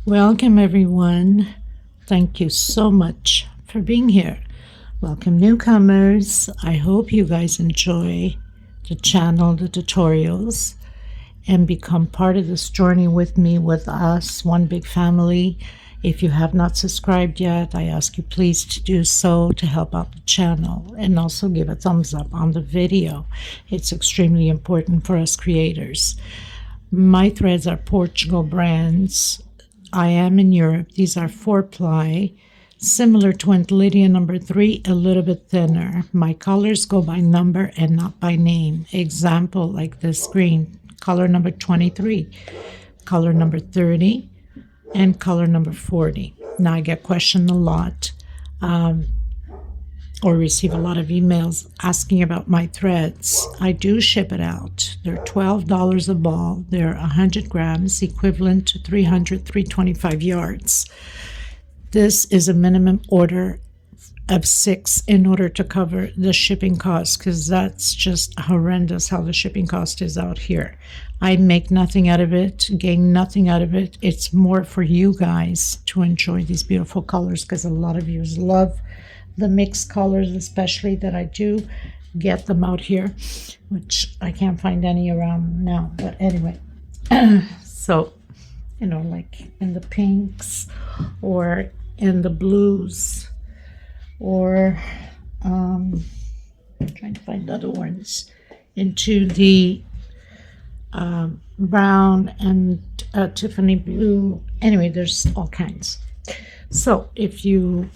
Welcome everyone. Thank you so much for being here. Welcome newcomers. I hope you guys enjoy the channel, the tutorials, and become part of this journey with me, with us, one big family. If you have not subscribed yet, I ask you please to do so to help out the channel, and also give a thumbs up on the video. It's extremely important for us creators. My threads are Portugal brands. I am in Europe. These are 4-ply, similar to Aunt Lydia number 3, a little bit thinner. My colors go by number and not by name. Example, like this green, color number 23, color number 30, and color number 40. Now I get questioned a lot, or receive a lot of emails asking about my threads. I do ship it out. They're $12 a ball. They're 100 grams, equivalent to 325 yards. This is a minimum order of 6 in order to cover the shipping cost, because that's just horrendous how the shipping cost is out here. I make nothing out of it, gain nothing out of it. It's more for you guys to enjoy these beautiful colors, because a lot of you love the mixed colors, especially that I do get them out here, which I can't find any around now. But anyway, so, you know, like in the pinks or in the blues, or I'm trying to find other ones, into the brown and Tiffany blue. Anyway, there's all kinds. So if you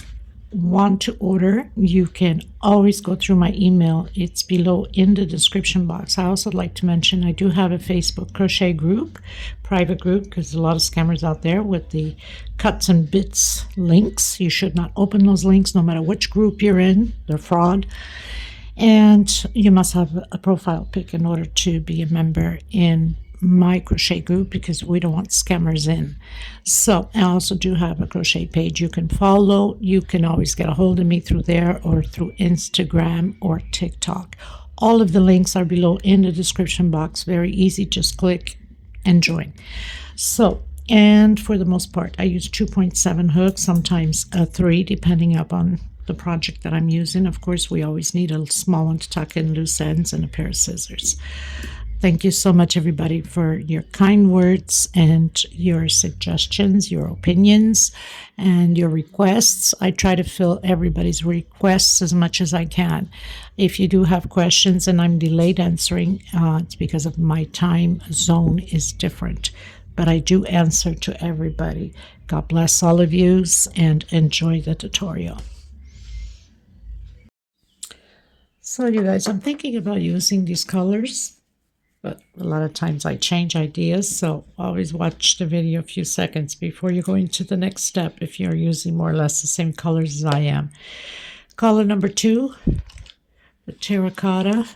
want to order, you can always go through my email. It's below in the description box. I also like to mention I do have a Facebook crochet group, private group, because a lot of scammers out there with the cuts and bits links. You should not open those links no matter which group you're in. They're fraud. And you must have a profile pic in order to be a member in my crochet group, because we don't want scammers in. So I also do have a crochet page you can follow. You can always get a hold of me through there, or through Instagram or TikTok. All of the links are below in the description box. Very easy, just click and join. So, and for the most part I use 2.7 hooks, sometimes a 3, depending upon the project that I'm using. Of course, we always need a small one to tuck in loose ends, and a pair of scissors. Thank you so much, everybody, for your kind words and your suggestions, your opinions, and your requests. I try to fill everybody's requests as much as I can. If you do have questions and I'm delayed answering, it's because of my time zone is different. But I do answer to everybody. God bless all of you, and enjoy the tutorial. So, you guys, I'm thinking about using these colors, but a lot of times I change ideas, so always watch the video a few seconds before you go into the next step if you're using more or less the same colors as I am. Color number 2, the terracotta,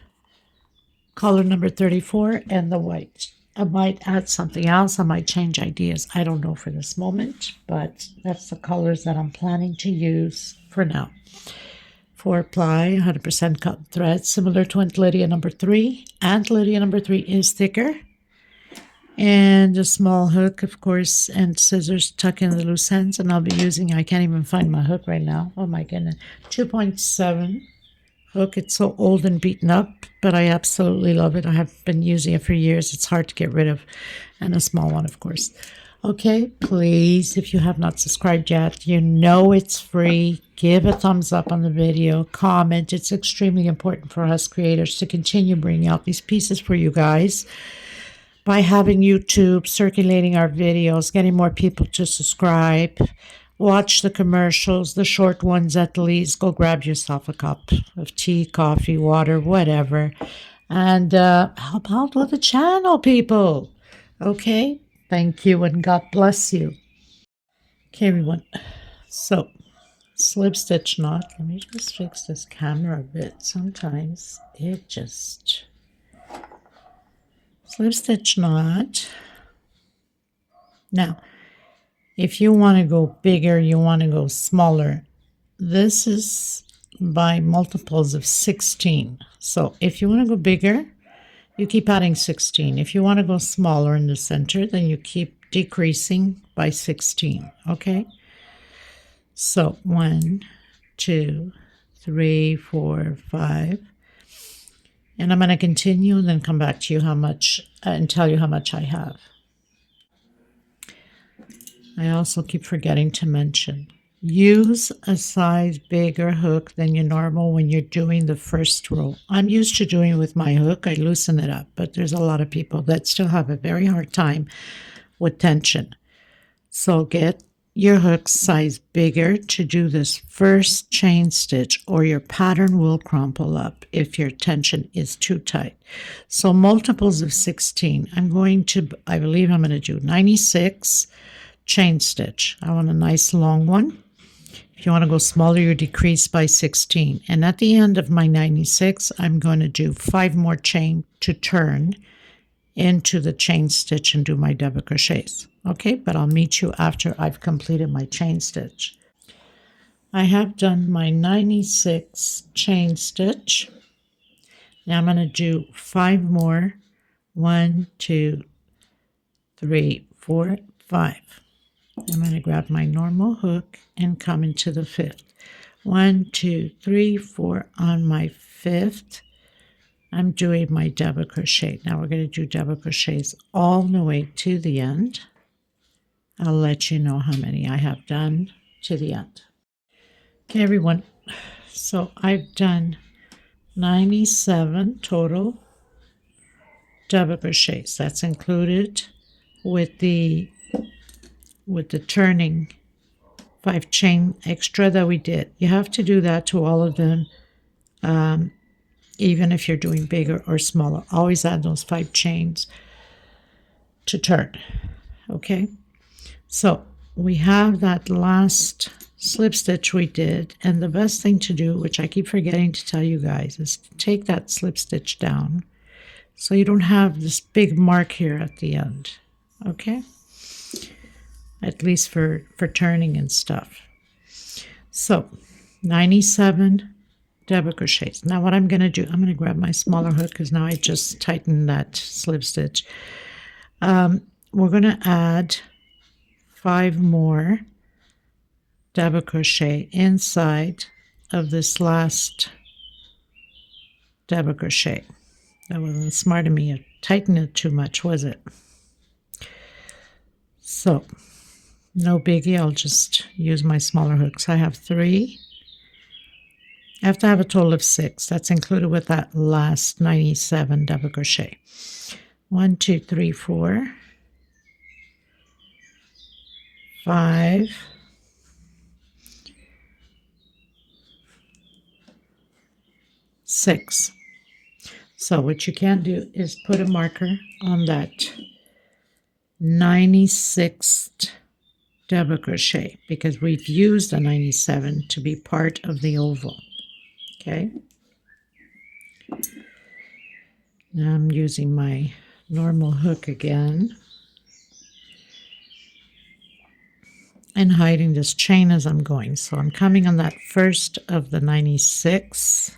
color number 34, and the white. I might add something else. I might change ideas. I don't know for this moment, but that's the colors that I'm planning to use for now. 4-ply, 100% cotton thread, similar to Aunt Lydia number 3. Aunt Lydia number 3 is thicker. And a small hook, of course, and scissors tuck in the loose ends. And I'll be using, I can't even find my hook right now. Oh my goodness. 2.7 hook. It's so old and beaten up, but I absolutely love it. I have been using it for years. It's hard to get rid of. And a small one, of course. Okay, please, if you have not subscribed yet, you know it's free. Give a thumbs up on the video, comment. It's extremely important for us creators to continue bringing out these pieces for you guys by having YouTube circulating our videos, getting more people to subscribe. Watch the commercials, the short ones at least. Go grab yourself a cup of tea, coffee, water, whatever, and help out with the channel, people. Okay? Thank you, and God bless you. Okay, everyone. So, slip stitch knot. Let me just fix this camera a bit. Sometimes it just... Slip stitch knot. Now, if you want to go bigger, you want to go smaller, this is by multiples of 16. So, if you want to go bigger, you keep adding 16. If you want to go smaller in the center, then you keep decreasing by 16. Okay, so 1, 2, 3, 4, 5, and I'm going to continue and then come back to you how much and tell you how much I have. I also keep forgetting to mention, use a size bigger hook than your normal when you're doing the first row. I'm used to doing it with my hook. I loosen it up, but there's a lot of people that still have a very hard time with tension. So get your hook size bigger to do this first chain stitch, or your pattern will crumple up if your tension is too tight. So multiples of 16. I believe I'm going to do 96 chain stitch. I want a nice long one. If you want to go smaller, you decrease by 16. And at the end of my 96, I'm going to do 5 more chain to turn into the chain stitch and do my double crochets. Okay, but I'll meet you after I've completed my chain stitch. I have done my 96 chain stitch. Now I'm going to do 5 more. 1, 2, 3, 4, 5. I'm going to grab my normal hook and come into the 5th. 1, 2, 3, 4. On my 5th, I'm doing my double crochet. Now we're going to do double crochets all the way to the end. I'll let you know how many I have done to the end. Okay, everyone. So I've done 97 total double crochets. That's included with the turning 5 chain extra that we did. You have to do that to all of them, even if you're doing bigger or smaller. Always add those 5 chains to turn. Okay, so we have that last slip stitch we did, and the best thing to do, which I keep forgetting to tell you guys, is to take that slip stitch down so you don't have this big mark here at the end. Okay, at least for turning and stuff. So 97 double crochets. Now what I'm going to do, I'm going to grab my smaller hook because now I just tightened that slip stitch. We're going to add 5 more double crochet inside of this last double crochet. That wasn't smart of me to tighten it too much, was it? So no biggie, I'll just use my smaller hooks. I have 3. I have to have a total of 6. That's included with that last 97 double crochet. 1, 2, 3, 4, 5, 6. So what you can do is put a marker on that 96th double crochet, because we've used the 97 to be part of the oval. Okay, now I'm using my normal hook again and hiding this chain as I'm going. So I'm coming on that first of the 96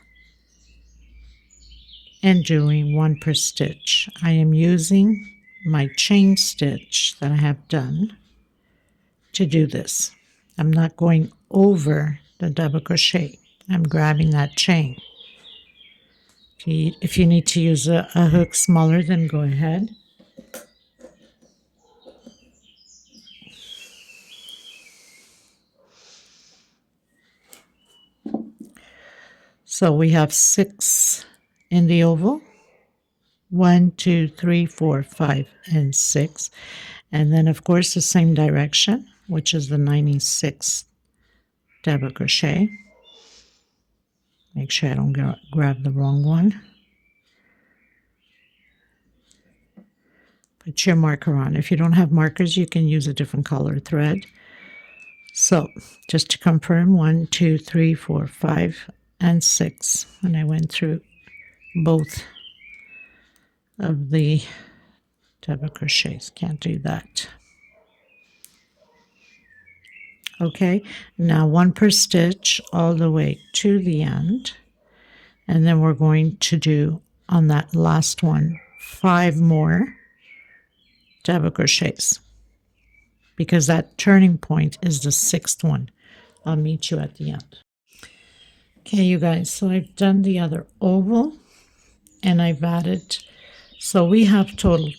and doing 1 per stitch. I am using my chain stitch that I have done to do this. I'm not going over the double crochet. I'm grabbing that chain. If you need to use a hook smaller, then go ahead. So we have 6 in the oval. 1, 2, 3, 4, 5, and 6. And then, of course, the same direction, which is the 96th double crochet. Make sure I don't grab the wrong one. Put your marker on. If you don't have markers, you can use a different color thread. So just to confirm, 1, 2, 3, 4, 5, and 6. And I went through both of the double crochets. Can't do that. Okay, now 1 per stitch all the way to the end, and then we're going to do on that last one 5 more double crochets. because that turning point is the 6th one. I'll meet you at the end. Okay, you guys, so I've done the other oval and I've added, so we have total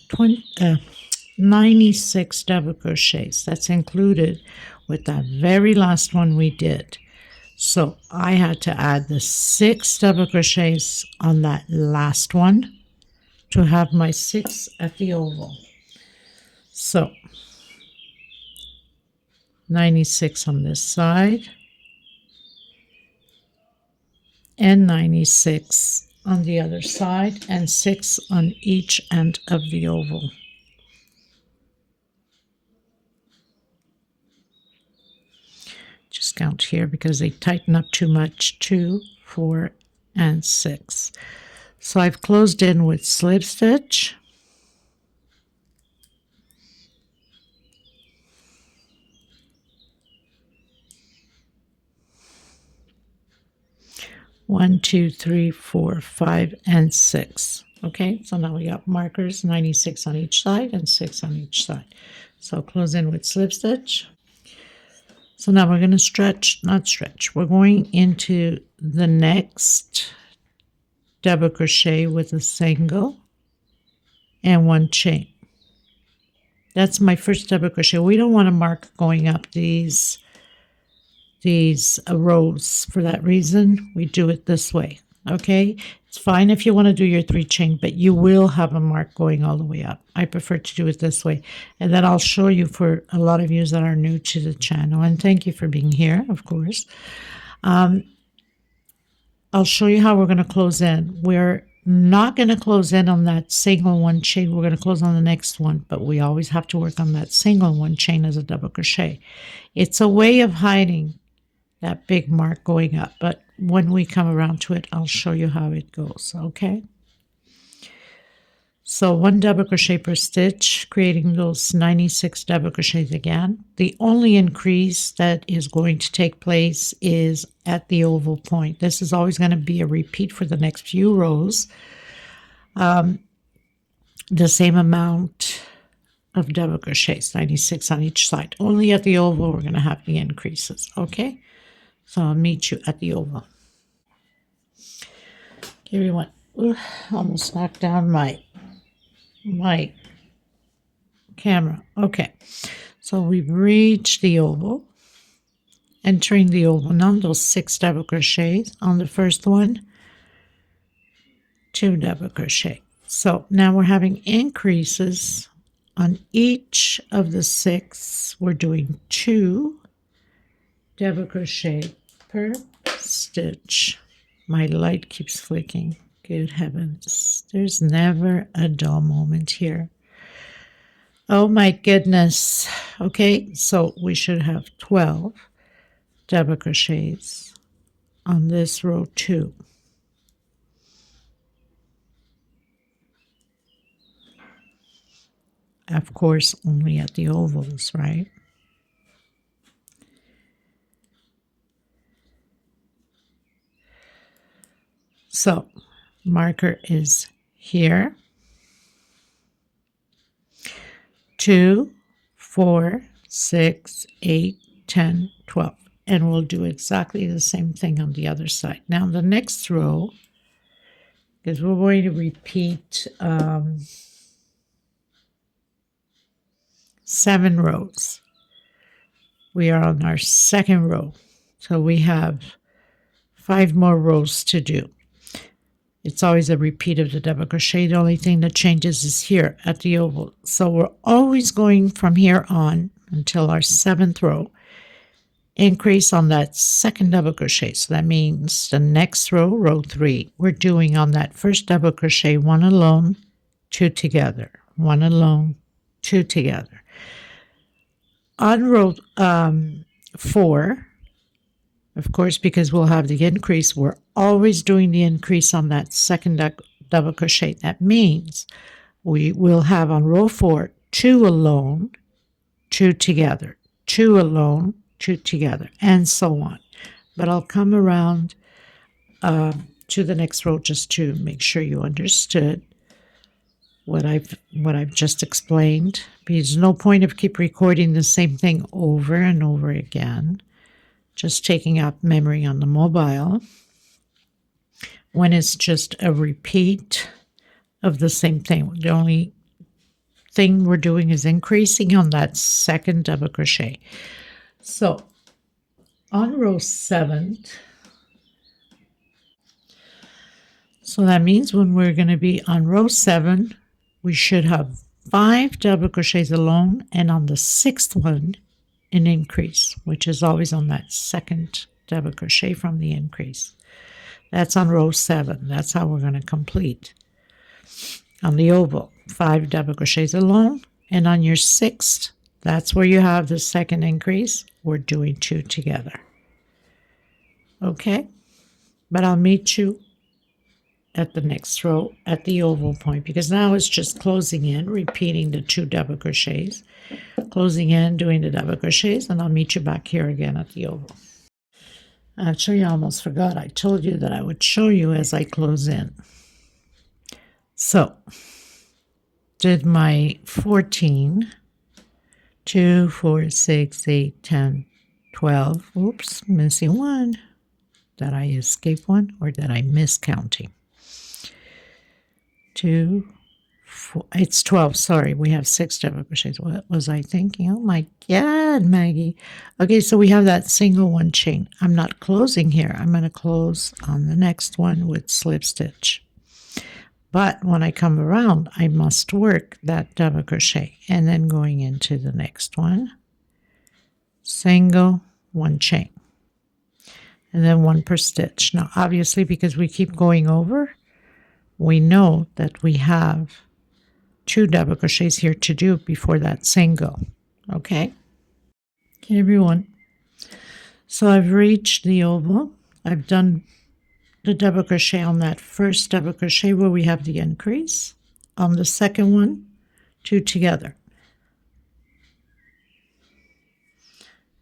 96 double crochets. That's included with that very last one we did. So I had to add the 6 double crochets on that last one to have my 6 at the oval. So 96 on this side and 96 on the other side, and 6 on each end of the oval. Just count here because they tighten up too much. 2, 4, and 6. So I've closed in with slip stitch. One, 2, 3, 4, 5, and 6. Okay, so now we got markers 96 on each side and 6 on each side. So close in with slip stitch. So now we're going to stretch, not stretch, we're going into the next double crochet with a single and 1 chain. That's my first double crochet. We don't want to mark going up these rows. For that reason, we do it this way. Okay, it's fine if you want to do your 3 chain, but you will have a mark going all the way up. I prefer to do it this way, and then I'll show you for a lot of you that are new to the channel, and thank you for being here, of course. I'll show you how we're going to close in. We're not going to close in on that single 1 chain. We're going to close on the next one, but we always have to work on that single 1 chain as a double crochet. It's a way of hiding that big mark going up, but when we come around to it, I'll show you how it goes. Okay, so 1 double crochet per stitch, creating those 96 double crochets again. The only increase that is going to take place is at the oval point. This is always going to be a repeat for the next few rows. The same amount of double crochets, 96 on each side. Only at the oval we're going to have the increases. Okay, so I'll meet you at the oval. Okay, everyone. Ooh, almost knocked down my camera. Okay, so we've reached the oval, entering the oval. Now those 6 double crochets on the first one, 2 double crochet. So now we're having increases on each of the 6. We're doing 2 double crochet per stitch. My light keeps flicking. Good heavens, there's never a dull moment here. Oh my goodness. Okay, so we should have 12 double crochets on this row 2. Of course, only at the ovals, right? So marker is here. 2, 4, 6, 8, 10, 12. And we'll do exactly the same thing on the other side. Now the next row, because we're going to repeat 7 rows. We are on our 2nd row. So we have 5 more rows to do. It's always a repeat of the double crochet. The only thing that changes is here at the oval. So we're always going from here on until our 7th row. Increase on that 2nd double crochet. So that means the next row, row 3, we're doing on that first double crochet 1 alone, 2 together, 1 alone, 2 together. On row 4, of course, because we'll have the increase, we're always doing the increase on that 2nd double crochet. That means we will have on row 4, 2 alone, 2 together, 2 alone, 2 together, and so on. But I'll come around to the next row just to make sure you understood. what I've just explained. There's no point of keep recording the same thing over and over again, just taking up memory on the mobile when it's just a repeat of the same thing. The only thing we're doing is increasing on that second double crochet. So on row 7, so that means when we're going to be on row 7, we should have 5 double crochets alone, and on the 6th one an increase, which is always on that second double crochet from the increase. That's on row 7. That's how we're going to complete. On the oval, 5 double crochets alone, and on your 6th, that's where you have the second increase. We're doing 2 together. Okay, but I'll meet you at the next row at the oval point, because now it's just closing in, repeating the 2 double crochets, closing in, doing the double crochets, and I'll meet you back here again at the oval. Actually, I almost forgot. I told you that I would show you as I close in. So, did my 14, 2, 4, 6, 8, 10, 12. Oops, missing one. Did I escape one, or did I miss counting? 2, 4, it's 12. Sorry, we have 6 double crochets. What was I thinking? Oh my God, Maggie. Okay, so we have that single one chain. I'm not closing here. I'm going to close on the next one with slip stitch. But when I come around, I must work that double crochet, and then going into the next one, single, one chain, and then 1 per stitch. Now, obviously, because we keep going over, we know that we have 2 double crochets here to do before that single. Okay, everyone. So I've reached the oval. I've done the double crochet on that first double crochet where we have the increase. On the second one, 2 together.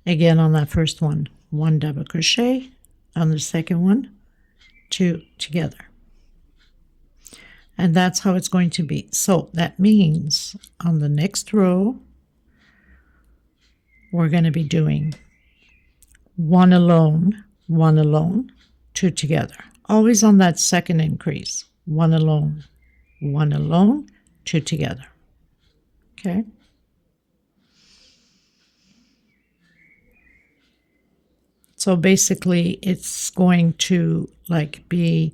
Again, on that first one, 1 double crochet. On the second one, 2 together. And that's how it's going to be. So that means on the next row, we're going to be doing 1 alone, 2 together. Always on that second increase. 1 alone, 2 together. Okay? So basically, it's going to like be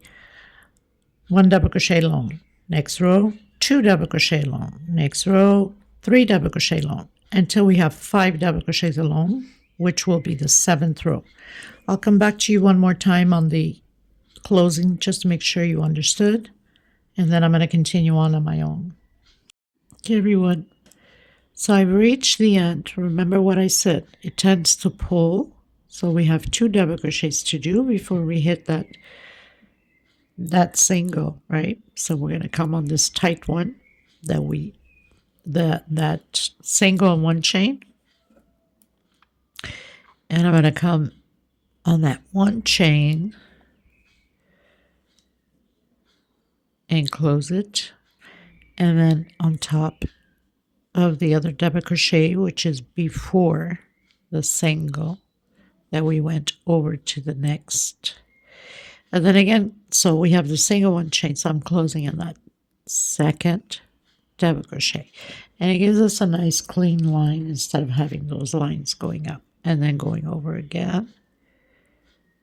1 double crochet alone. Next row, 2 double crochet alone. Next row, 3 double crochet alone, until we have 5 double crochets alone, which will be the 7th row. I'll come back to you one more time on the closing just to make sure you understood, and then I'm going to continue on my own. Okay, everyone. So I've reached the end. Remember what I said. It tends to pull, so we have 2 double crochets to do before we hit that single, right? So we're going to come on this tight one that single in 1 chain, and I'm going to come on that 1 chain and close it, and then on top of the other double crochet, which is before the single that we went over to the next. And then again, so we have the single 1 chain, so I'm closing on that second double crochet, and it gives us a nice clean line instead of having those lines going up and then going over again.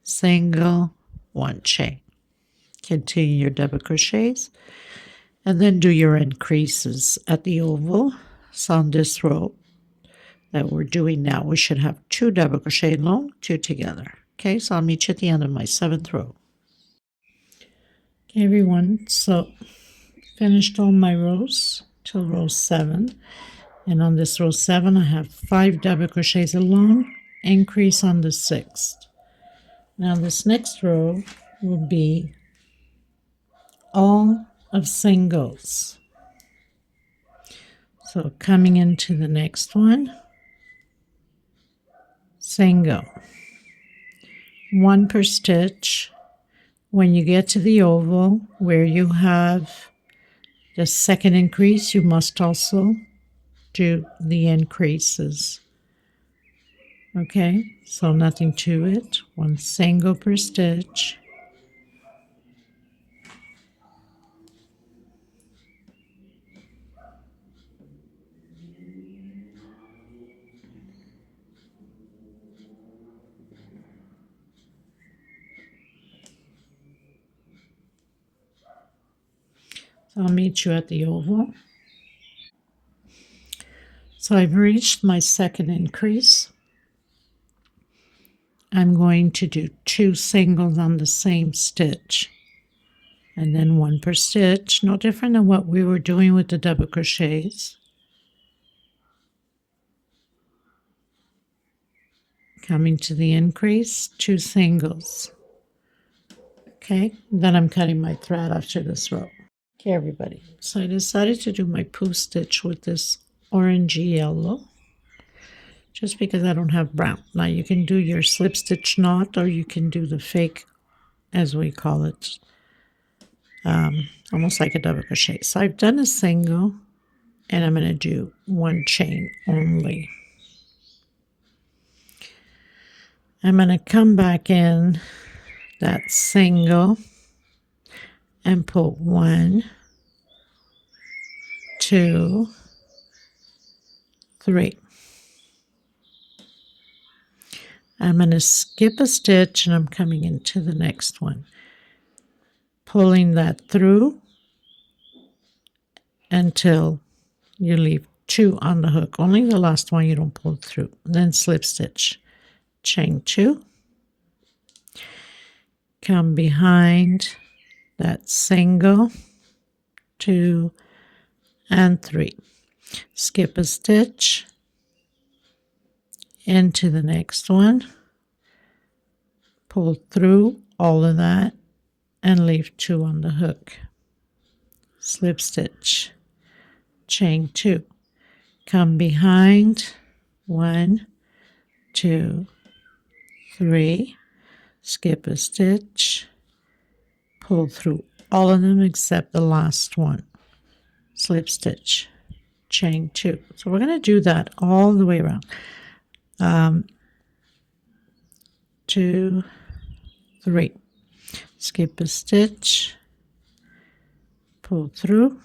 Single, 1 chain. Continue your double crochets, and then do your increases at the oval. So on this row that we're doing now, we should have 2 double crochet alone, 2 together. Okay, so I'll meet you at the end of my 7th row. Okay, everyone, so finished all my rows till row 7, and on this row 7 I have 5 double crochets alone, increase on the 6th. Now this next row will be all of singles. So coming into the next one, single, 1 per stitch. When you get to the oval where you have the second increase, you must also do the increases. Okay, so nothing to it, one single per stitch. So I'll meet you at the oval. So I've reached my second increase. I'm going to do 2 singles on the same stitch, and then 1 per stitch, no different than what we were doing with the double crochets. Coming to the increase, 2 singles. Okay, then I'm cutting my thread after this row. Okay, everybody, so I decided to do my poof stitch with this orangey yellow, just because I don't have brown. Now you can do your slip stitch knot, or you can do the fake, as we call it, almost like a double crochet. So I've done a single, and I'm going to do 1 chain only. I'm going to come back in that single and pull 1, 2, 3. I'm going to skip a stitch, and I'm coming into the next one, pulling that through until you leave 2 on the hook. Only the last one you don't pull through. Then slip stitch, chain 2, come behind that single, 2 and 3, skip a stitch into the next one, pull through all of that and leave 2 on the hook, slip stitch, chain 2, come behind, 1, 2, 3, skip a stitch, pull through all of them except the last one, slip stitch, chain 2. So we're going to do that all the way around. 2, 3, skip a stitch, pull through,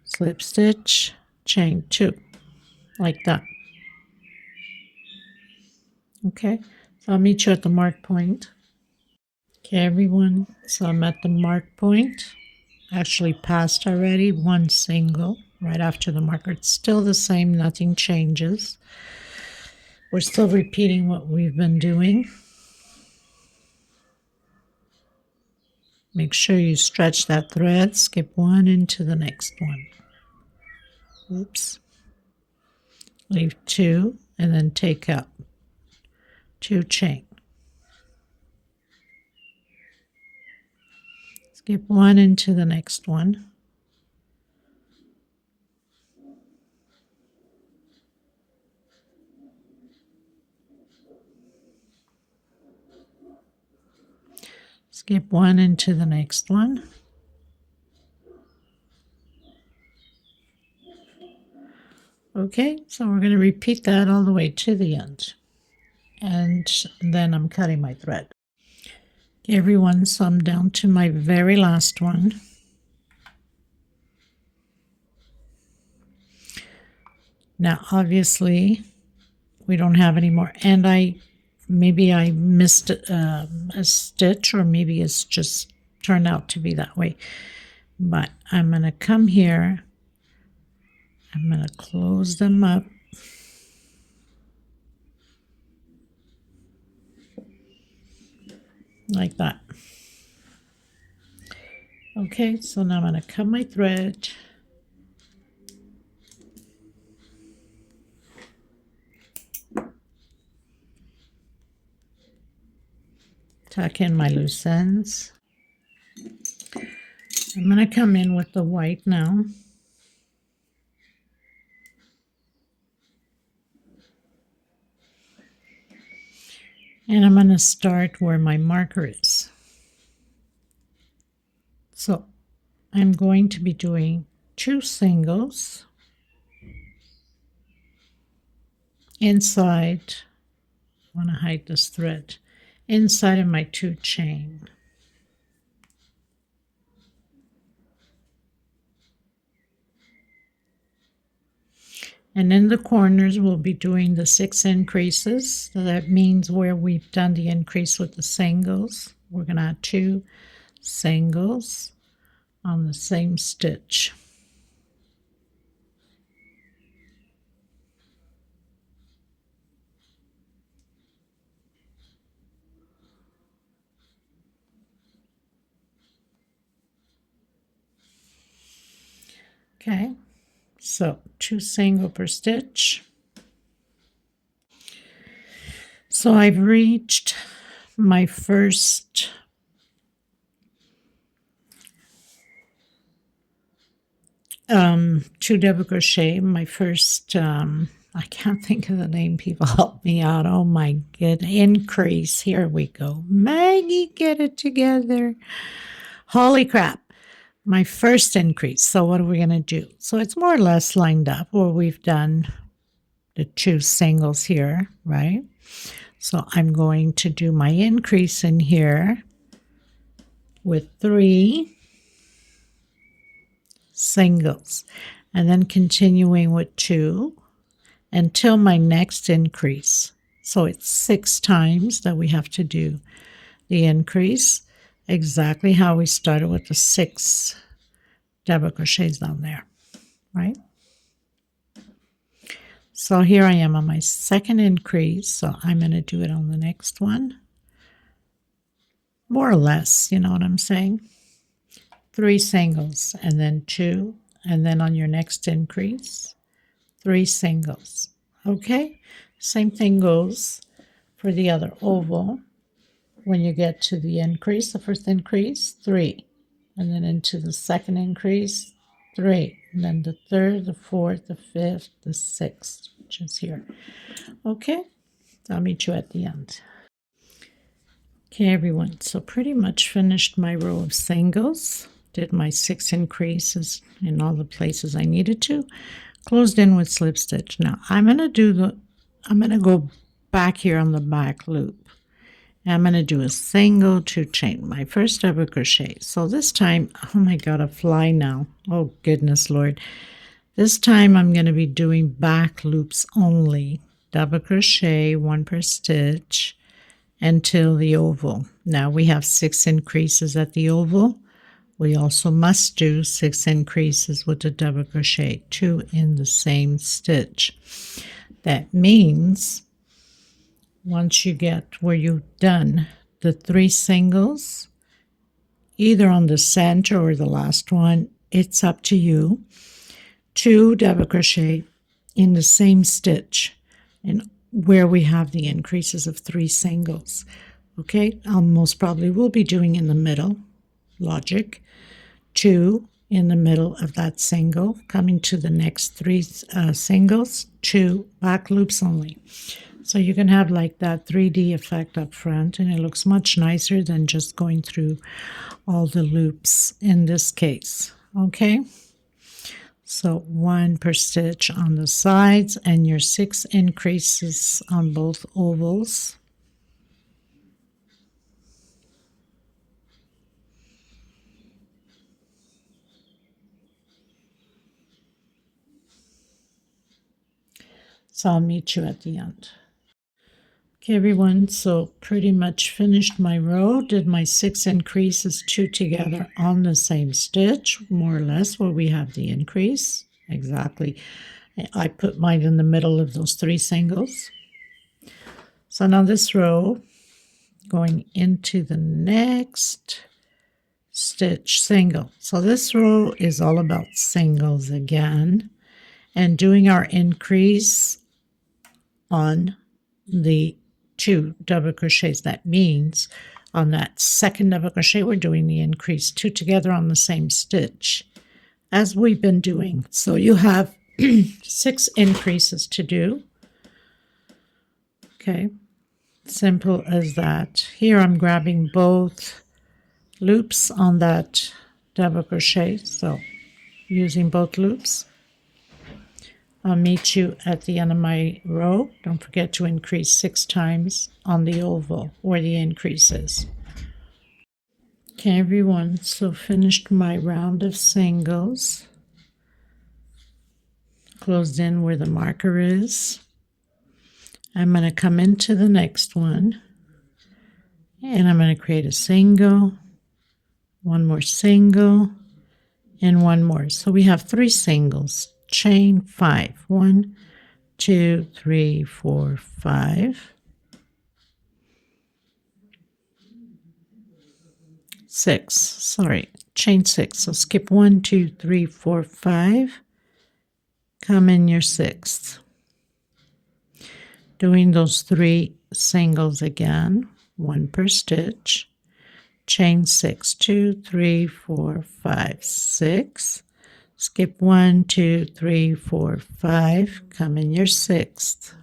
slip stitch, chain 2, like that. Okay, so I'll meet you at the mark point. Okay, everyone, so I'm at the mark point. Actually passed already, 1 single right after the marker. It's still the same, nothing changes. We're still repeating what we've been doing. Make sure you stretch that thread, skip 1 into the next one. Oops. Leave 2 and then take up 2 chain. Skip 1 into the next one. Skip 1 into the next one. Okay, so we're going to repeat that all the way to the end. And then I'm cutting my thread. Okay, everyone, so I'm down to my very last one. Now, obviously, we don't have any more. And maybe I missed a stitch, or maybe it's just turned out to be that way. But I'm going to come here. I'm going to close them up. Like that. Okay, so now I'm going to cut my thread. Tuck in my loose ends. I'm going to come in with the white now. And I'm going to start where my marker is. So I'm going to be doing 2 singles inside. I want to hide this thread inside of my 2 chain. And in the corners, we'll be doing the 6 increases. So that means where we've done the increase with the singles, we're going to add 2 singles on the same stitch. Okay, so 2 single per stitch. So I've reached my first two double crochet, my first I can't think of the name, people help me out. Oh my goodness, increase. Here we go. Maggie, get it together. Holy crap. My first increase. So what are we going to do? So it's more or less lined up where we've done the 2 singles here, right? So I'm going to do my increase in here with 3 singles and then continuing with 2 until my next increase. So it's 6 times that we have to do the increase, exactly how we started with the 6 double crochets down there, right? So here I am on my second increase, so I'm going to do it on the next one. More or less, you know what I'm saying? 3 singles and then 2, and then on your next increase, 3 singles. Okay? Same thing goes for the other oval. When you get to the increase, the first increase, 3. And then into the second increase, 3. And then the third, the fourth, the fifth, the sixth, which is here. Okay? I'll meet you at the end. Okay, everyone. So pretty much finished my row of singles. Did my 6 increases in all the places I needed to. Closed in with slip stitch. Now I'm going to go back here on the back loop. I'm going to do a single 2 chain, my first double crochet. So this time, oh my God, a fly now. Oh goodness Lord. This time I'm going to be doing back loops only. Double crochet, 1 per stitch until the oval. Now we have 6 increases at the oval. We also must do 6 increases with the double crochet, 2 in the same stitch. That means once you get where you've done the 3 singles, either on the center or the last one, it's up to you, 2 double crochet in the same stitch and where we have the increases of 3 singles. Okay, I most probably will be doing in the middle, logic, 2 in the middle of that single, coming to the next 3 singles, 2 back loops only. So you can have like that 3D effect up front, and it looks much nicer than just going through all the loops in this case. Okay, so 1 per stitch on the sides and your 6 increases on both ovals. So I'll meet you at the end. Okay, everyone, so pretty much finished my row, did my 6 increases 2 together on the same stitch, more or less where we have the increase. Exactly. I put mine in the middle of those 3 singles. So now this row, going into the next stitch single. So this row is all about singles again, and doing our increase on the 2 double crochets. That means on that second double crochet we're doing the increase 2 together on the same stitch as we've been doing. So you have 6 increases to do. Okay, simple as that. Here I'm grabbing both loops on that double crochet, so using both loops. I'll meet you at the end of my row. Don't forget to increase 6 times on the oval where the increase is. Okay, everyone, so finished my round of singles. Closed in where the marker is. I'm going to come into the next one, and I'm going to create a single, one more single, and one more. So we have 3 singles. Chain 5. 1, 2, 3, 4, 5. 6. Sorry, chain 6. So skip 1, 2, 3, 4, 5. Come in your 6th. Doing those 3 singles again, 1 per stitch. Chain 6, 2, 3, 4, 5, 6. Skip 1, 2, 3, 4, 5. Come in your 6th.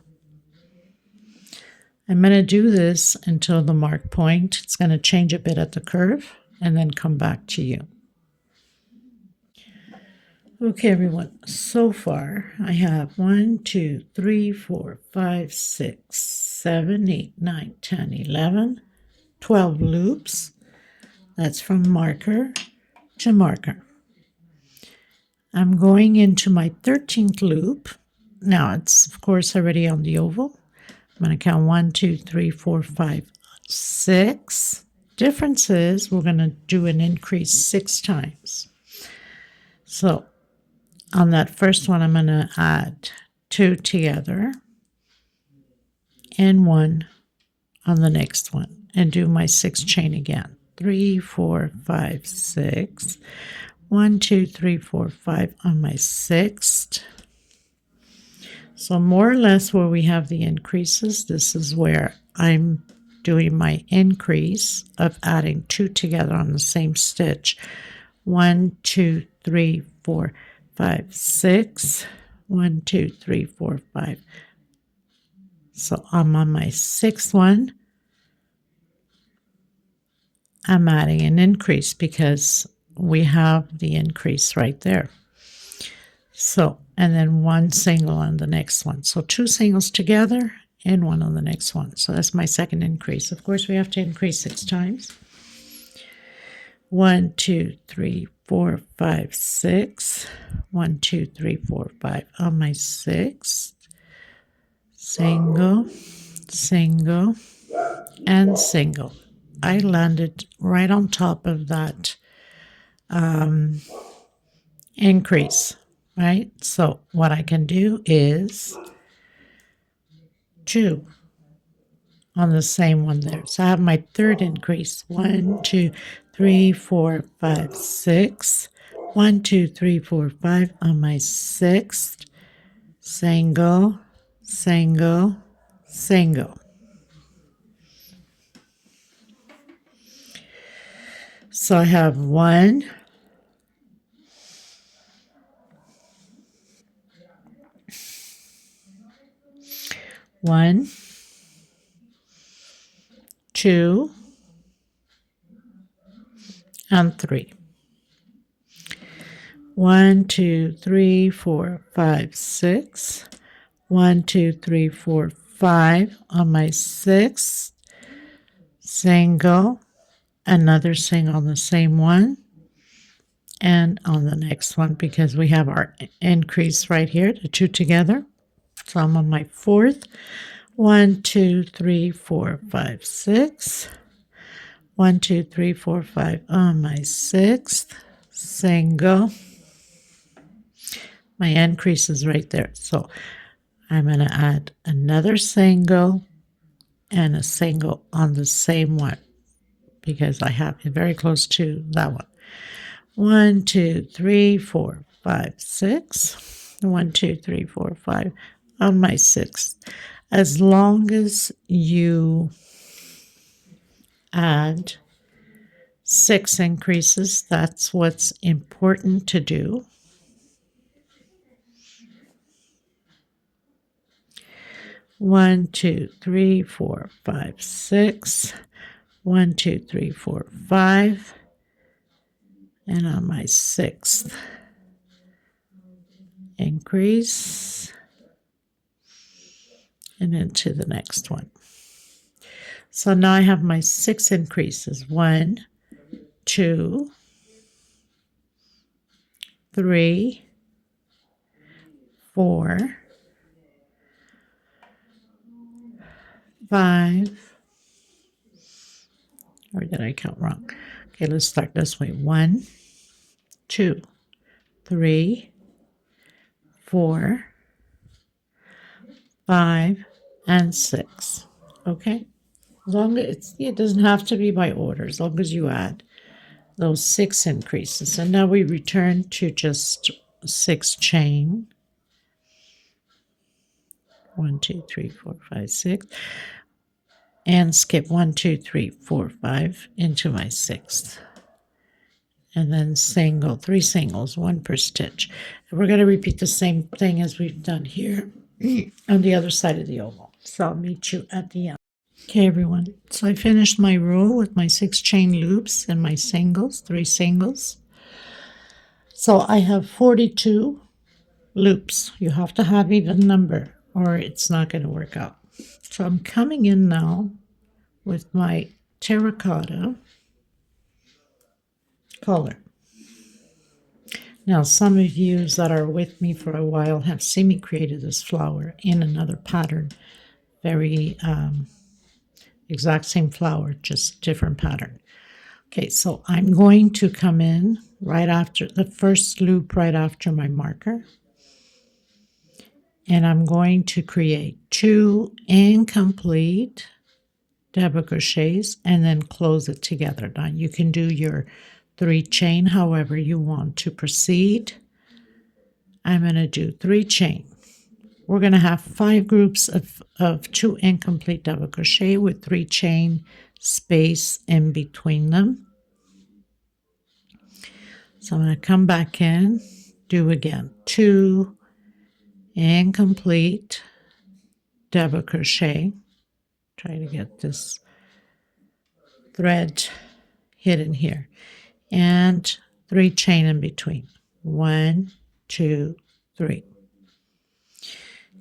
I'm going to do this until the mark point. It's going to change a bit at the curve and then come back to you. Okay, everyone, so far I have 1, 2, 3, 4, 5, 6, 7, 8, 9, 10, 11, 12 loops. That's from marker to marker. I'm going into my 13th loop. Now it's, of course, already on the oval. I'm going to count 1, 2, 3, 4, 5, 6. Difference is we're going to do an increase 6 times. So on that first one, I'm going to add 2 together and 1 on the next one and do my 6 chain again. 3, 4, 5, 6. 1, 2, 3, 4, 5 on my 6th. So more or less where we have the increases, this is where I'm doing my increase of adding 2 together on the same stitch. 1, 2, 3, 4, 5, 6. 1, 2, 3, 4, 5. So I'm on my 6th one. I'm adding an increase because we have the increase right there. So, and then 1 single on the next one. So 2 singles together and 1 on the next one. So that's my second increase. Of course, we have to increase 6 times. 1, 2, 3, 4, 5, 6. 1, 2, 3, 4, 5 on my 6th. Single, single, and single. I landed right on top of that increase, right? So what I can do is 2 on the same one there. So I have my third increase. 1, 2, 3, 4, 5, 6. 1, 2, 3, 4, 5 on my 6th. Single, single, single. So I have 1, 1, 2, and 3. 1, 2, 3, 4, 5, 6. 1, 2, 3, 4, 5 on my 6th. Single, another single on the same one, and on the next one because we have our increase right here, the 2 together. So I'm on my 4th. 1, 2, 3, 4, 5, 6. 1, 2, 3, 4, 5 on my 6th. Single. My increase is right there. So I'm going to add another single and a single on the same one because I have it very close to that one. 1, 2, 3, 4, 5, 6. 1, 2, 3, 4, 5 on my 6th. As long as you add 6 increases, that's what's important to do. One, 2, 3, 4, 5, 6. 1, 2, 3, 4, 5. And on my 6th increase and into the next one. So now I have my 6 increases. 1, 2, 3, 4, 5, or did I count wrong? Okay, let's start this way. 1, 2, 3, 4, 5, and 6. Okay? As long as it doesn't have to be by order, as long as you add those 6 increases. And now we return to just 6 chain. 1, 2, 3, 4, 5, 6. And skip 1, 2, 3, 4, 5 into my 6th. And then single, 3 singles, 1 per stitch. And we're going to repeat the same thing as we've done here on the other side of the oval. So I'll meet you at the end. Okay, everyone. So I finished my row with my 6 chain loops and my singles, 3 singles. So I have 42 loops. You have to have even number or it's not going to work out. So I'm coming in now with my terracotta color. Now, some of you that are with me for a while have seen me created this flower in another pattern. Very exact same flower, just different pattern. Okay, so I'm going to come in right after the first loop, right after my marker. And I'm going to create 2 incomplete double crochets and then close it together. Now you can do your 3 chain however you want to proceed. I'm going to do 3 chain. We're going to have 5 groups of 2 incomplete double crochet with 3 chain space in between them. So I'm going to come back in, do again 2 incomplete double crochet. Try to get this thread hidden here. And 3 chain in between. 1, 2, 3.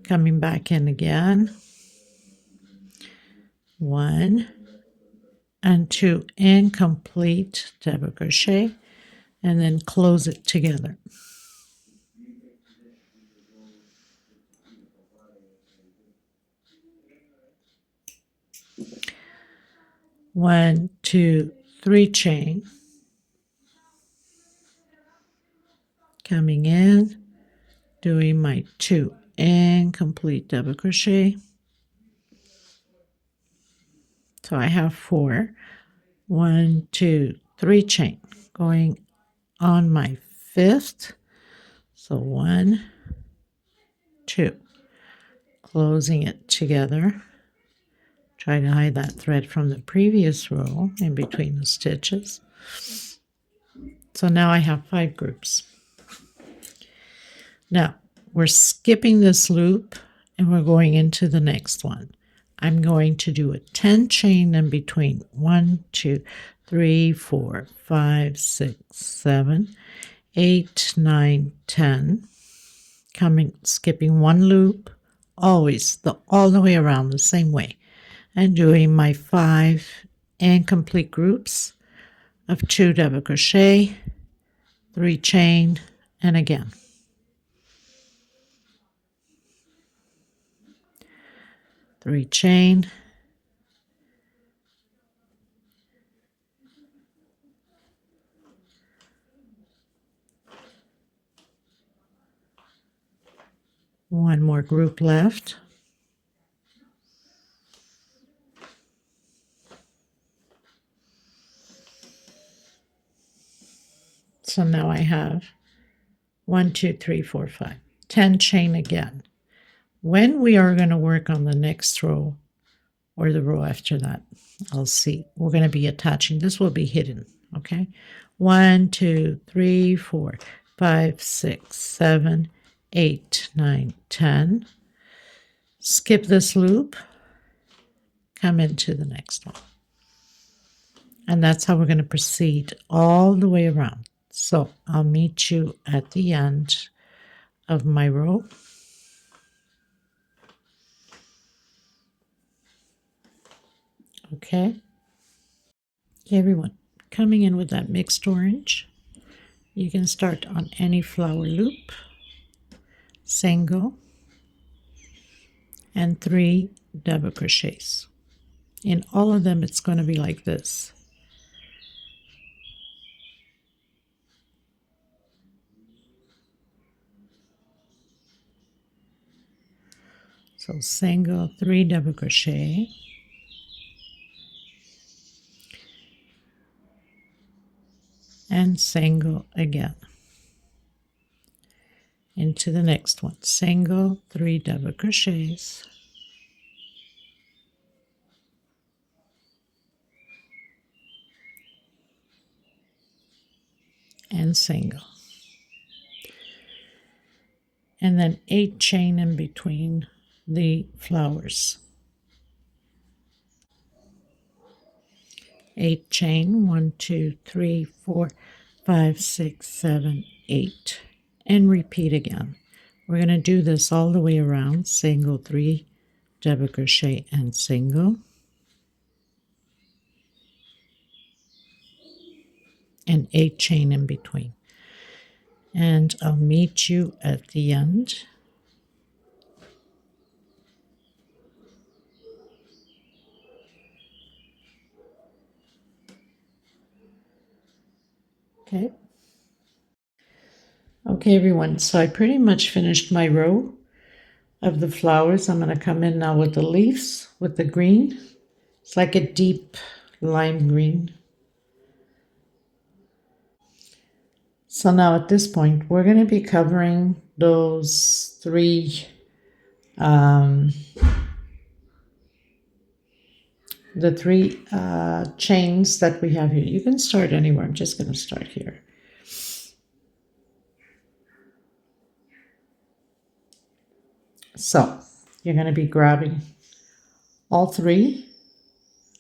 Coming back in again. 1 and 2 incomplete double crochet and then close it together. One, 2, 3 chain. Coming in, doing my 2 incomplete double crochet. So I have 4. 1, 2, 3 chain going on my 5th. So 1, 2, closing it together. Try to hide that thread from the previous row in between the stitches. So now I have 5 groups. Now we're skipping this loop and we're going into the next one. I'm going to do a 10 chain in between. 1, 2, 3, 4, 5, 6, 7, 8, 9, 10. Skipping 1 loop, always all the way around the same way. And doing my 5 incomplete groups of 2 double crochet, 3 chain, and again. 3 chain, one more group left. So now I have 1, 2, 3, 4, 5, 10 chain again. When we are going to work on the next row or the row after that, I'll see. We're going to be attaching. This will be hidden, okay? 1, 2, 3, 4, 5, 6, 7, 8, 9, 10. Skip this loop. Come into the next one. And that's how we're going to proceed all the way around. So I'll meet you at the end of my row. Okay. Okay, everyone, coming in with that mixed orange. You can start on any flower loop, single, and 3 double crochets. In all of them, it's going to be like this. So single, 3 double crochet, and single again. Into the next one, single, 3 double crochets, and single. And then 8 chain in between the flowers. 8 chain, 1, 2, 3, 4, 5, 6, 7, 8, and repeat again. We're going to do this all the way around, single, 3 double crochet, and single, and 8 chain in between. And I'll meet you at the end. Okay. Okay, everyone, so I pretty much finished my row of the flowers. I'm going to come in now with the leaves, with the green. It's like a deep lime green. So now at this point, we're going to be covering those 3 the 3 chains that we have here. You can start anywhere. I'm just going to start here. So you're going to be grabbing all 3.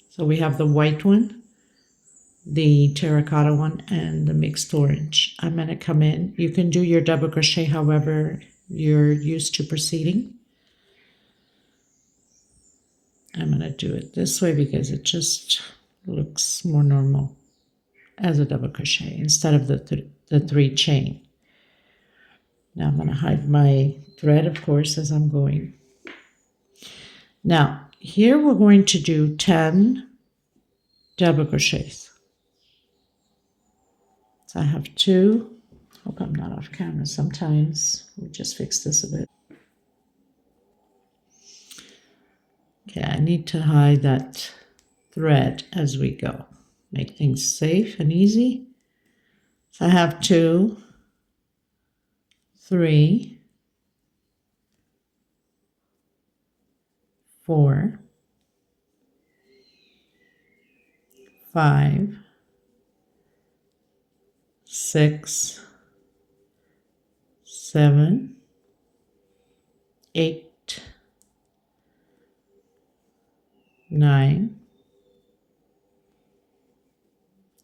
So we have the white one, the terracotta one, and the mixed orange. I'm going to come in. You can do your double crochet however you're used to proceeding. I'm going to do it this way because it just looks more normal as a double crochet instead of the 3 chain. Now I'm going to hide my thread, of course, as I'm going. Now here we're going to do 10 double crochets. So I have 2. Hope I'm not off camera sometimes. We just fix this a bit. Okay, I need to hide that thread as we go. Make things safe and easy. So I have 2, 3, 4, 5, 6, 7, 8, 9,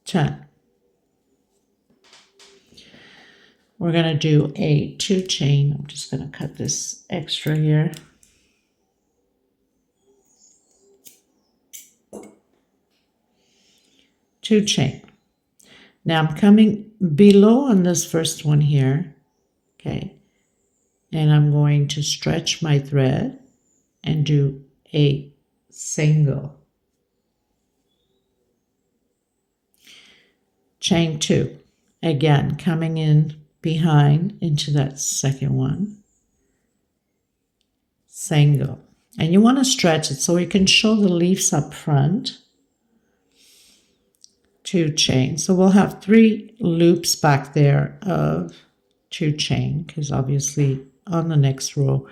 10. We're going to do a 2 chain. I'm just going to cut this extra here. Two chain. Now I'm coming below on this first one here, okay, and I'm going to stretch my thread and do a single. Chain 2. Again, coming in behind into that second one. Single. And you want to stretch it so you can show the leaves up front. 2 chain. So we'll have 3 loops back there of 2 chain because obviously on the next row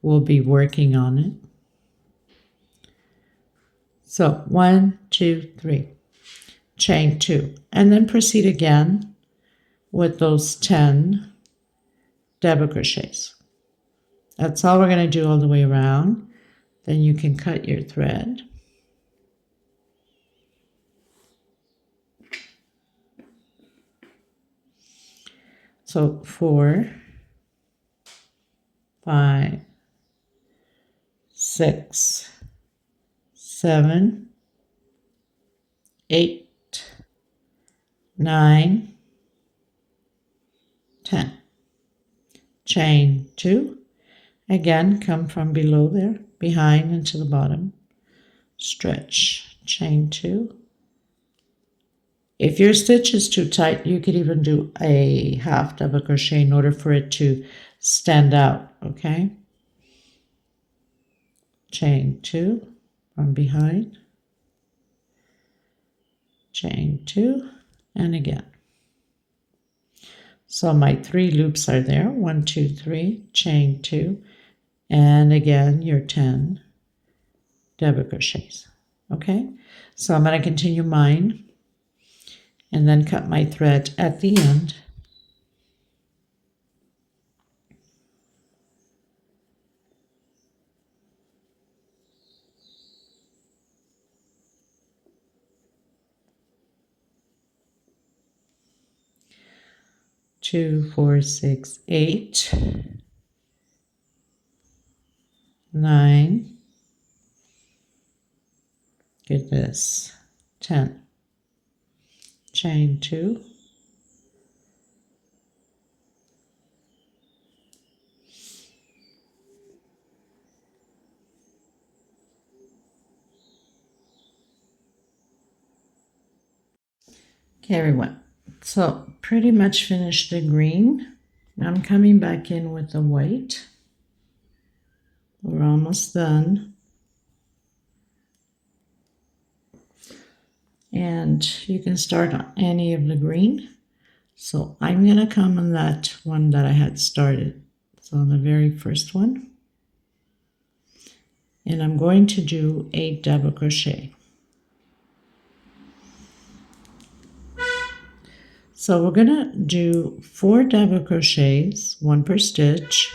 we'll be working on it. So 1, 2, 3, chain 2, and then proceed again with those 10 double crochets. That's all we're going to do all the way around. Then you can cut your thread. So 4, 5, 6, 7, 8, 9, 10. Chain 2. Again, come from below there, behind and to the bottom. Stretch, chain 2. If your stitch is too tight, you could even do a half double crochet in order for it to stand out, okay? Chain 2 from behind. Chain 2, and again. So my 3 loops are there. 1, 2, 3, chain 2, and again your 10 double crochets. Okay, so I'm going to continue mine and then cut my thread at the end. Two, 4, 6, 8, 9. Get this, 10. Chain 2. Okay, everyone. So pretty much finished the green. Now I'm coming back in with the white. We're almost done. And you can start on any of the green. So I'm going to come on that one that I had started. So on the very first one. And I'm going to do a double crochet. So we're going to do 4 double crochets, 1 per stitch.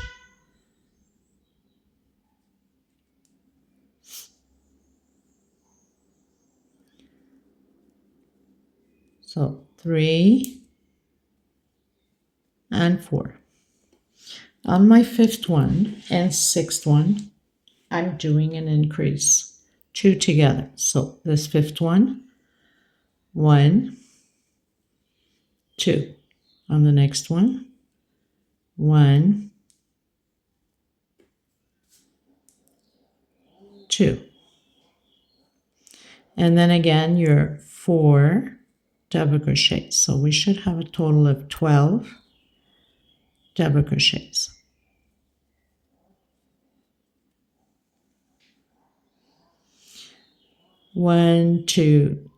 So 3 and 4. On my 5th one and 6th one, I'm doing an increase, 2 together. So this 5th one, 1, 2. On the next one, 1, 2. And then again, your 4 double crochets. So we should have a total of 12 double crochets. 1, 2,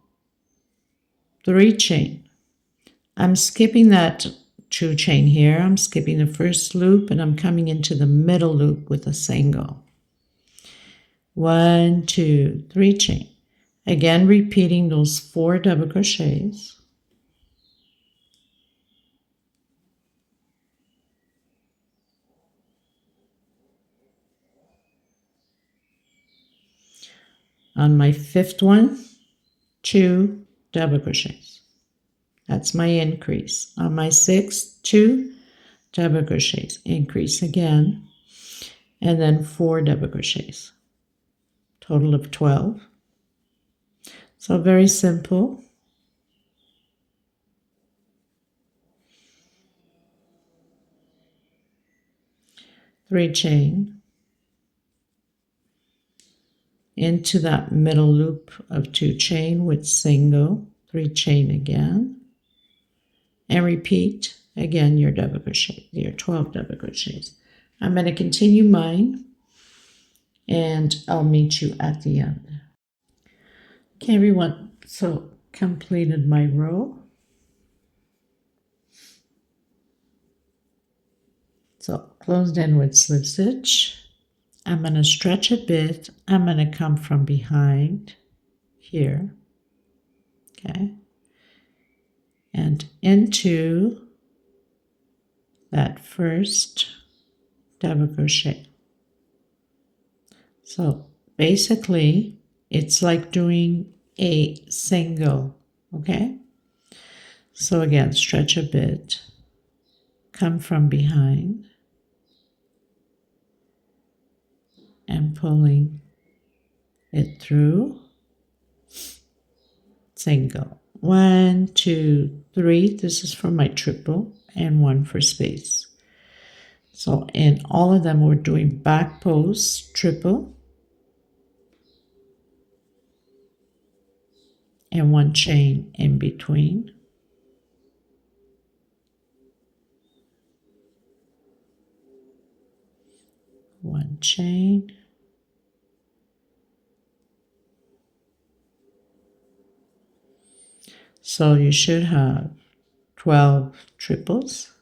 3 chain. I'm skipping that 2 chain here. I'm skipping the first loop and I'm coming into the middle loop with a single. 1, 2, 3 chain. Again, repeating those 4 double crochets. On my 5th one, 2 double crochets. That's my increase. On my 6th, 2 double crochets. Increase again. And then 4 double crochets. Total of 12. So very simple. Three chain into that middle loop of 2 chain with single, 3 chain again, and repeat again your double crochet, your 12 double crochets. I'm going to continue mine and I'll meet you at the end. Okay, everyone, so completed my row. So closed in with slip stitch. I'm going to stretch a bit. I'm going to come from behind here, okay, and into that first double crochet. So basically, it's like doing a single, okay? So again, stretch a bit, come from behind and pulling it through. Single. 1, 2, 3. This is for my triple, and 1 for space. So in all of them, we're doing back post, triple, and 1 chain in between. One chain. So you should have 12 triples.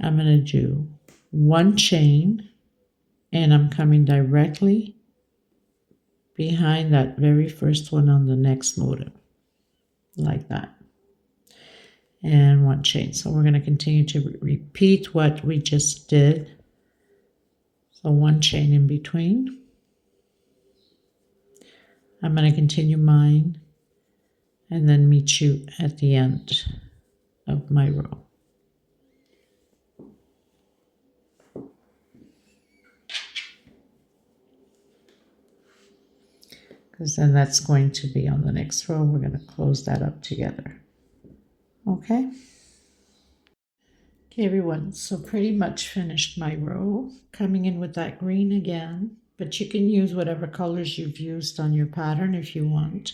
I'm going to do 1 chain, and I'm coming directly behind that very first one on the next motif, like that. And 1 chain. So we're going to continue to repeat what we just did. So 1 chain in between. I'm going to continue mine and then meet you at the end of my row. Because then that's going to be on the next row. We're going to close that up together. Okay? Okay, everyone, so pretty much finished my row. Coming in with that green again, but you can use whatever colors you've used on your pattern if you want.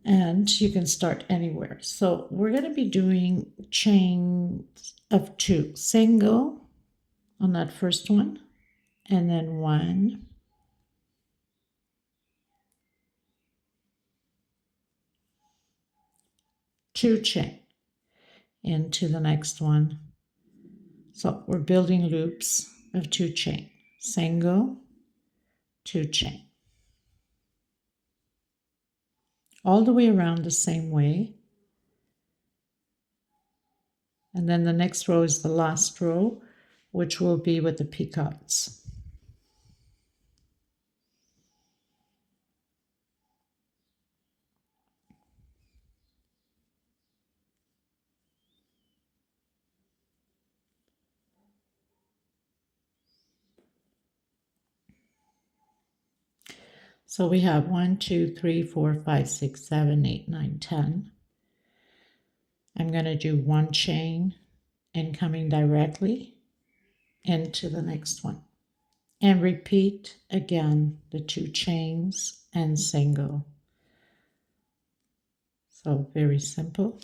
And you can start anywhere. So we're going to be doing chains of 2. Single on that first one, and then 1, 2 chain into the next one. So we're building loops of 2 chain. Single, 2 chain. All the way around the same way. And then the next row is the last row, which will be with the peacocks. So we have 1, 2, 3, 4, 5, 6, 7, 8, 9, 10. I'm going to do 1 chain and coming directly into the next one. And repeat again the 2 chains and single. So very simple.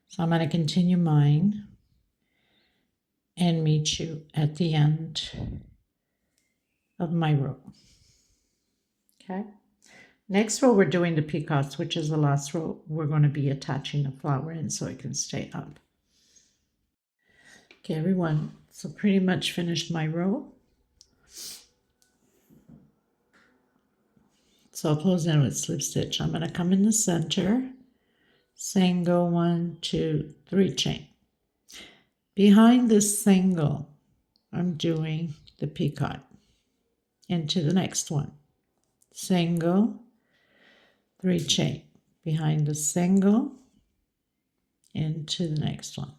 So I'm going to continue mine and meet you at the end of my row. Okay. Next row, we're doing the peacocks, which is the last row. We're going to be attaching a flower in so it can stay up. Okay, everyone. So pretty much finished my row. So I'll close in with slip stitch. I'm going to come in the center, single, 1, 2, 3 chain. Behind this single, I'm doing the peacock into the next one. Single, 3 chain. Behind the single, into the next one.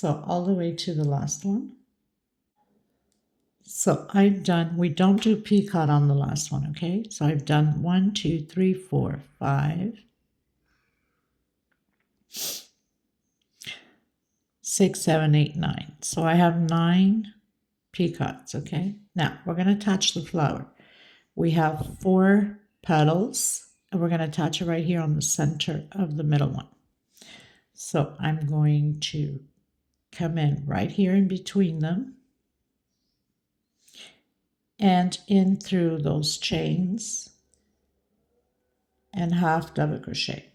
So all the way to the last one. So I've done, we don't do peacock on the last one, okay? So I've done 1, 2, 3, 4, 5, 6, 7, 8, 9. So I have 9 peacocks, okay? Now we're going to attach the flower. We have 4 petals, and we're going to attach it right here on the center of the middle one. So I'm going to come in right here in between them and in through those chains and half double crochet,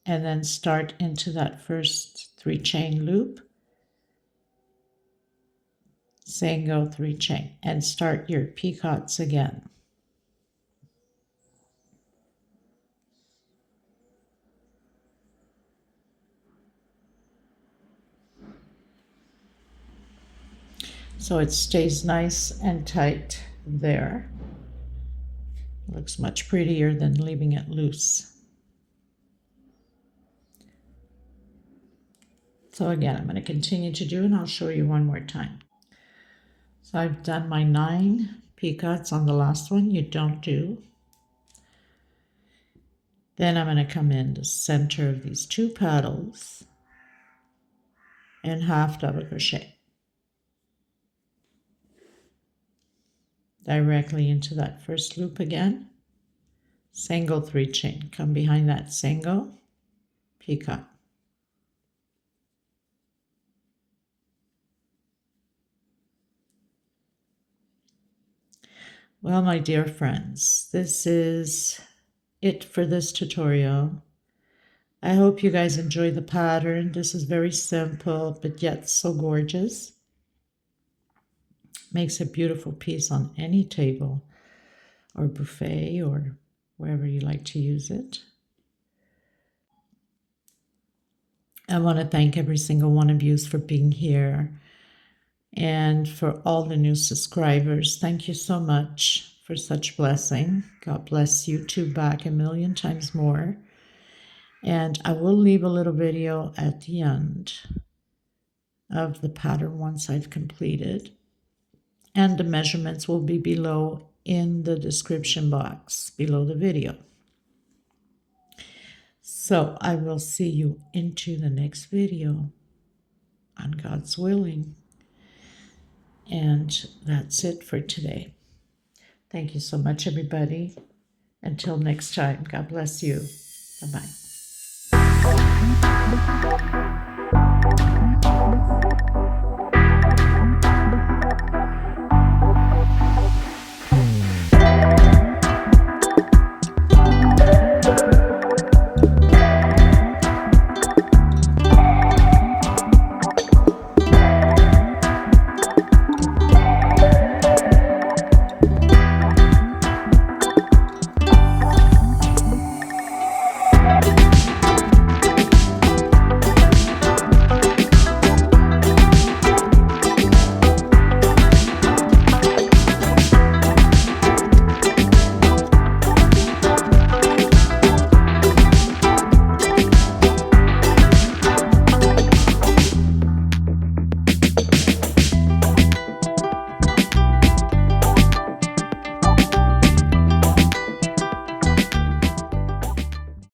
and then start into that first 3 chain loop, single 3 chain, and start your peacocks again. So it stays nice and tight there. Looks much prettier than leaving it loose. So again, I'm going to continue to do, and I'll show you one more time. So I've done my 9 peacocks on the last one. You don't do. Then I'm going to come in the center of these 2 petals and half double crochet directly into that first loop again, single 3 chain, come behind that single, peacock. Well, my dear friends, this is it for this tutorial. I hope you guys enjoy the pattern. This is very simple, but yet so gorgeous. Makes a beautiful piece on any table or buffet or wherever you like to use it. I want to thank every single one of you for being here, and for all the new subscribers. Thank you so much for such blessing. God bless you too back a million times more. And I will leave a little video at the end of the pattern once I've completed, and the measurements will be below in the description box below the video. So I will see you into the next video on God's willing. And that's it for today. Thank you so much, everybody. Until next time, God bless you. Bye-bye.